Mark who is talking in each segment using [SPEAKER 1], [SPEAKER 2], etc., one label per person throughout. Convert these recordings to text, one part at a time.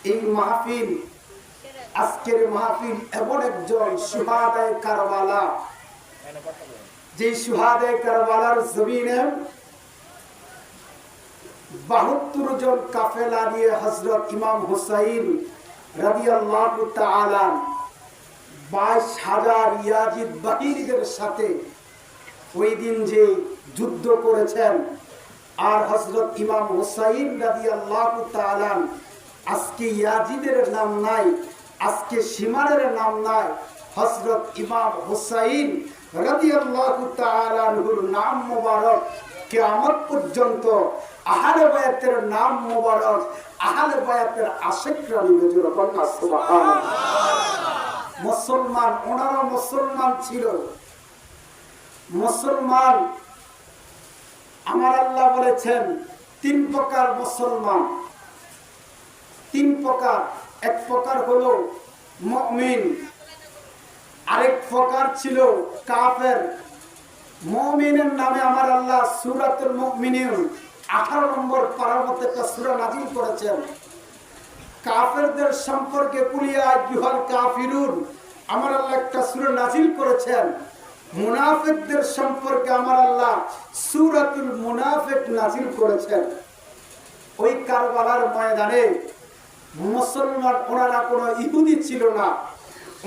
[SPEAKER 1] এই মাহফিল, আজকের মাহফিল এমন একজন শুহাদায়ে কারবালা, যে শুহাদায়ে কারবালার জমিনে 72 জন কাফেলা নিয়ে হযরত ইমাম হুসাইন রাদিয়াল্লাহু তাআলা 22,000 ইয়াজিদ বাহিনীদের সাথে ওই দিন যে যুদ্ধ করেছেন। আর হযরত ইমাম হুসাইন রাদিয়াল্লাহু তাআলা, আজকে ইয়াজিদের নাম নাই, আজকে সীমানের নাম নাই, হযরত ইমাম হুসাইন রাদিয়াল্লাহু তাআলা আনহুর নাম মোবারক কিয়ামত পর্যন্ত আহলে বায়াতের নাম মোবারক আহলে বায়াতের আশিকরা নিবে। সুবহানাল্লাহ। মুসলমান, ওনারা মুসলমান ছিল। মুসলমান, আমার আল্লাহ বলেছেন 3 প্রকার মুসলমান, 3 প্রকার। এক প্রকার হলো মুমিন, আরেক প্রকার ছিল কাফের। মুমিনের নামে আমার আল্লাহ সূরাতুল মুমিনুন 18 নম্বর পারার মধ্যে একটা সূরা নাযিল করেছেন। কাফেরদের সম্পর্কে কুলিয়া আইয়ুহাল কাফিরুন আমার আল্লাহ একটা সূরা নাযিল করেছেন। মুনাফিকদের সম্পর্কে আমার আল্লাহ সূরাতুল মুনাফিক নাযিল করেছেন। ওই কারবালার ময়দানে মুসলমান, ওনারা কোনো ইহুদি ছিল না,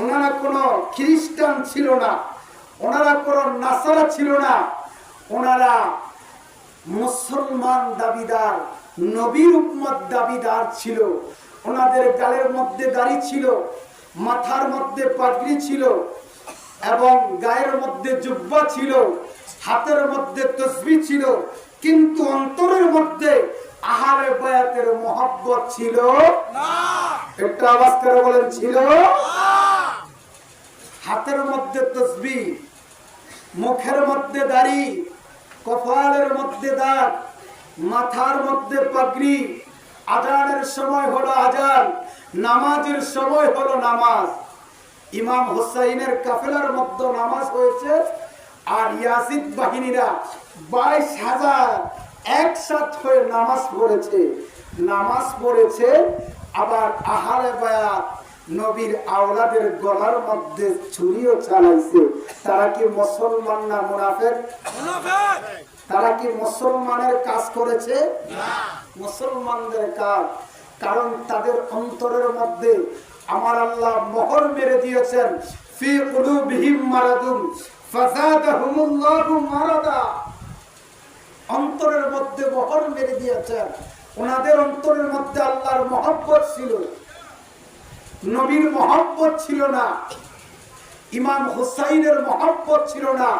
[SPEAKER 1] ওনারা কোনো খ্রিস্টান ছিল না, ওনারা কোনো নাসারা ছিল না, ওনারা মুসলমান দাবিদার, নবীর উম্মত দাবিদার ছিল। ওনাদের গালের মধ্যে দাড়ি ছিল, মাথার মধ্যে পাগড়ি ছিল এবং গায়ের মধ্যে জুব্বা ছিল, হাতের মধ্যে তাসবিহ ছিল, কিন্তু অন্তরের মধ্যে আহলে বায়াতের মহব্বত ছিল না। একটা আওয়াজ করে বলেন, ছিল না। হাতের মধ্যে তাসবিহ, মুখের মধ্যে দাড়ি, কপালের মধ্যে দাগ, মাথার মধ্যে পাগড়ি, আজানের সময় হলো আজান, নামাজের সময় হলো নামাজ। ইমাম হুসাইনের কাফেলার মধ্যে নামাজ হয়েছে। আর ইয়াজিদ বাহিনীরা 22,000 একসাথে হয়ে নামাজ পড়েছে। আবার আহলে বায়াত নবীর আওলাদের গলার মধ্যে ছুরিও চালাইছে। তারা কি মুসলমান না মুনাফিক? তারা কি মুসলমানের কাজ করেছে? মুসলমানদের কাজ। কারণ তাদের অন্তরের মধ্যে আমার আল্লাহ মোহর মেরে দিয়েছেন, ফি কুলুবিহিম মারাদুন ফাযাদাহুমুল্লাহু মারাদা। অন্তরের মধ্যে মোহর মেরে দিয়েছেন। ওনাদের অন্তরের মধ্যে আল্লাহর মহব্বত ছিল, নবীর মহব্বত ছিল না, ইমাম হুসাইনের মহব্বত ছিল না,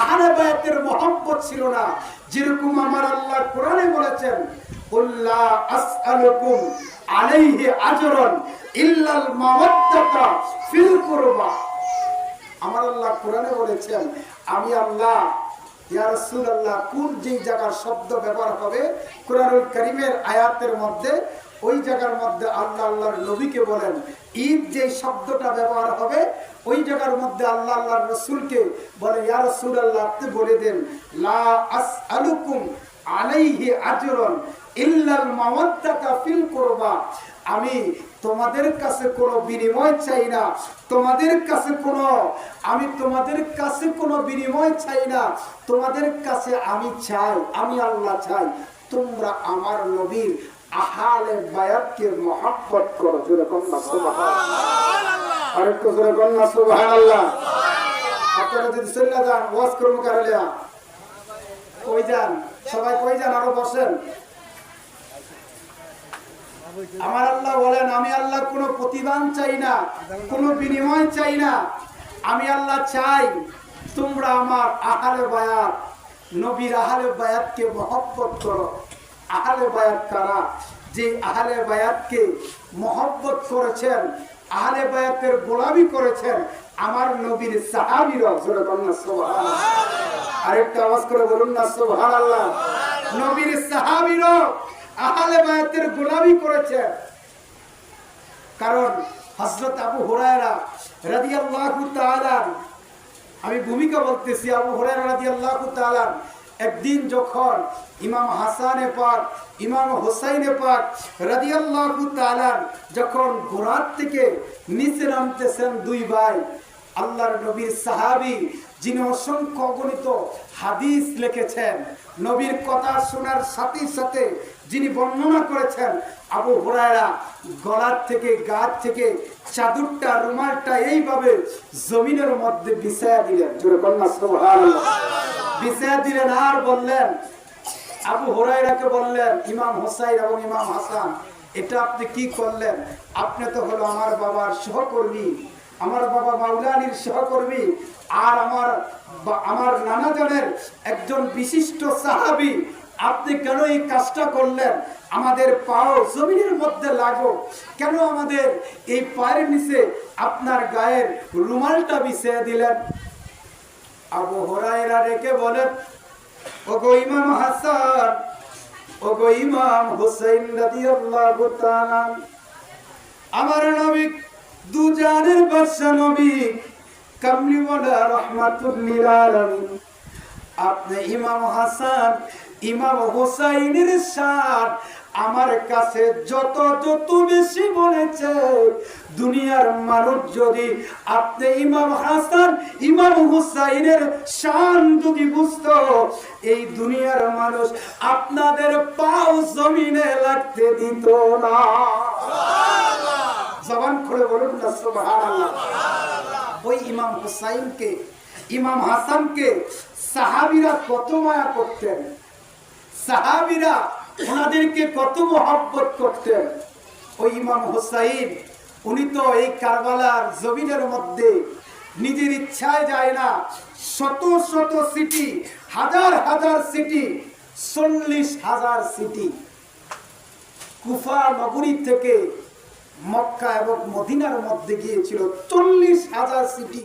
[SPEAKER 1] আহলে বায়াতের মহব্বত ছিল না। যেরকম আমার আল্লাহ কোরআনে বলেছেন, কুল্লা আসআলুকুম আলাইহি আজরান ইল্লাল মাওয়াদ্দাতা ফিল কুরবা। আমার আল্লাহ কোরআনে বলেছেন, আমি আল্লাহ, ইয়া রাসূলুল্লাহ, কোন যেই জায়গার শব্দ ব্যবহার হবে কোরআনুল কারীমের আয়াতের মধ্যে, ওই জায়গার মধ্যে আল্লাহ আল্লাহর নবীকে বলেন। ঈদ যে শব্দটা ব্যবহার হবে ওই জায়গার মধ্যে আল্লাহ আল্লাহর রাসূলকে বলে, ইয়া রাসূলুল্লাহ, আপনি বলে দেন, লা আসআলুকুম আলাইহি আজরান ইল্লাল মাওয়াদ্দাতা ফিল কুরবা। আমি তোমাদের কাছে কোনো বিনিময় চাই না, তোমাদের কাছে কোনো বিনিময় চাই না। তোমাদের কাছে আমি চাই, আমি আল্লাহ চাই, তোমরা আমার নবীর আহলে বায়াতকে মহব্বত করো। জোরে কন্না সুবহানাল্লাহ। আরেকটু জোরে কন্না সুবহানাল্লাহ। আপনারা যদি চলে যান ওয়াজ করব কারালিয়া, কই যান সবাই, কই যান, আরো বসেন। আমার আল্লাহ বলেন, আমি আল্লাহ কোনো প্রতিদান চাই না, কোনো বিনিময় চাই না। আমি আল্লাহ চাই তোমরা আমার আহলে বায়াত, নবীর আহলে বায়াতকে মহব্বত করো। আহলে বায়াত কারা? যে আহলে বায়াতকে মহব্বত করেছেন, আহলে বায়াতের গোলামি করেছেন আমার নবীর সাহাবীরা। জোরে বলুন না সুবহানাল্লাহ। আরেকটা আওয়াজ করে বলুন না সুবহানাল্লাহ। নবীর সাহাবীরা আহলে বায়াতের গোলামি করেছেন। কারণ হযরত আবু হুরায়রা রাদিয়াল্লাহু তাআলা, আমি ভূমিকা বলতেছি, আবু হুরায়রা রাদিয়াল্লাহু তাআলা একদিন যখন ইমাম হাসানে পাক ইমাম হোসাইনে পাক রাদিয়াল্লাহু তাআলা যখন ঘোড়ার থেকে নিচে নামতেছেন দুই ভাই, আল্লাহর নবীর সাহাবী যিনি অসংখ্য অগণিত হাদিস লিখেছেন, নবীর কথা শোনার সাথে সাথে যিনি বর্ণনা করেছেন, আবু হুরায়রা গলার থেকে গা থেকে চাদরটা রুমালটা এইভাবে জমিনের মধ্যে বিছায়া দিলেন, জোরে বলুন সুবহানাল্লাহ, বিছায়া দিলেন আর বললেন, আবু হুরায়রাকে বললেন, ইমাম হোসাইন এবং ইমাম হাসান এটা আপনি কি করলেন? আপনি তো হলো আমার বাবার সহকর্মী, আমার বাবা মাওলানির সহকর্মী, আর আমার নানা জানের একজন বিশিষ্ট সাহাবী, আপনি কেন এই কাজটা করলেন? আমাদের পাও জমিনের মধ্যে লাগো, কেন আমাদের এই পায়ের নিচে আপনার গায়ের রুমালটা বিছিয়ে দিলেন? আবু হুরায়রা রেখে বলেন, ওগো ইমাম হাসান, ওগো ইমাম হোসেন রাদিয়াল্লাহু তাআলা, আমার নবী দুজানের বাদশা নবী কামলিওয়ালা রাহমাতুল লিল আলামিন, আপনি ইমাম হাসান ইমাম হোসাইনের শান আমার কাছে যত বেশি বলেছে, দুনিয়ার মানুষ যদি আপনি ইমাম হাসান ইমাম হুসাইনের শান যদি বুঝতো, এই দুনিয়ার মানুষ আপনাদের পাও জমিনে লাগতে দিত না। জবান খুলে বলুন না সুবহানাল্লাহ। ওই ইমাম হুসাইনকে ইমাম হাসানকে সাহাবীরা কত মায়া করতেন, সাহাবীরা ওনাদেরকে কত মহব্বত করতেন। ওই ইমাম হুসাইন উনি তো এই কারবালার জমিনের মধ্যে নিজের ইচ্ছায় যায় না, শত শত সিটি, হাজার হাজার সিটি, 40,000 সিটি কুফা নগরী থেকে মক্কা এবং মদিনার মধ্যে গিয়েছিল, 40,000 সিটি।